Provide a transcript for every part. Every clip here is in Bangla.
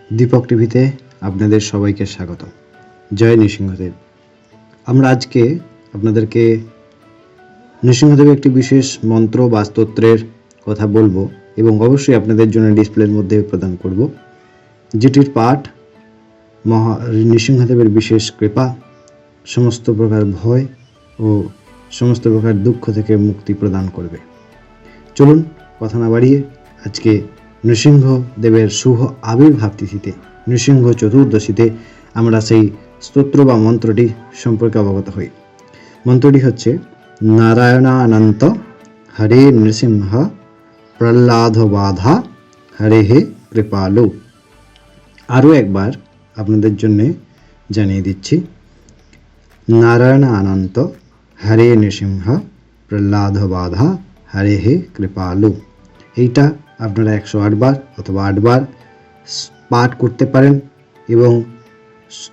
দীপক টিভিতে আপনাদের সবাইকে স্বাগত। জয় নৃসিংহদেব। আমরা আজকে আপনাদেরকে নৃসিংহদেবের একটি বিশেষ মন্ত্র বা স্তোত্রের কথা বলবো এবং অবশ্যই আপনাদের জন্য ডিসপ্লের মধ্যে প্রদান করব, যেটির পাঠ নৃসিংহদেবের বিশেষ কৃপা সমস্ত প্রকার ভয় ও সমস্ত প্রকার দুঃখ থেকে মুক্তি প্রদান করবে। চলুন কথা না বাড়িয়ে আজকে নৃসিংহদেবের শুভ আবির্ভাব তিথিতে নৃসিংহ চতুর্দশীতে আমরা সেই স্তোত্র বা মন্ত্রটি সম্পর্কে অবগত হই। মন্ত্রটি হচ্ছে নারায়ণানন্ত হরে নৃসিংহ প্রহ্লাদ বাধা হরে হে কৃপালু। আরও একবার আপনাদের জন্য জানিয়ে দিচ্ছি, নারায়ণানন্ত হরে নৃসিংহ প্রহ্লাদ বাধা হরে হে কৃপালু। এইটা আপনারা 108 বার অথবা 8 বার পাঠ করতে পারেন এবং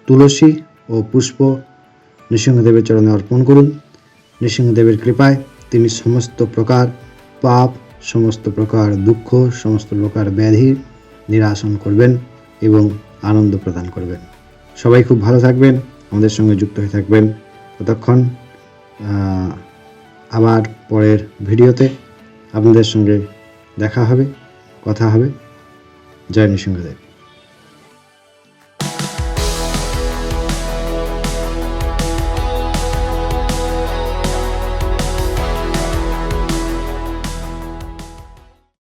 তুলসী ও পুষ্প নৃসিংহদেবের চরণে অর্পণ করুন। নৃসিংহদেবের কৃপায় তিনি সমস্ত প্রকার পাপ, সমস্ত প্রকার দুঃখ, সমস্ত প্রকার ব্যাধির নিরাসন করবেন এবং আনন্দ প্রদান করবেন। সবাই খুব ভালো থাকবেন, আমাদের সঙ্গে যুক্ত হয়ে থাকবেন। ততক্ষণ আবার পরের ভিডিওতে আপনাদের সঙ্গে দেখা হবে, কথা হবে। জয় নৃসিংহদেব।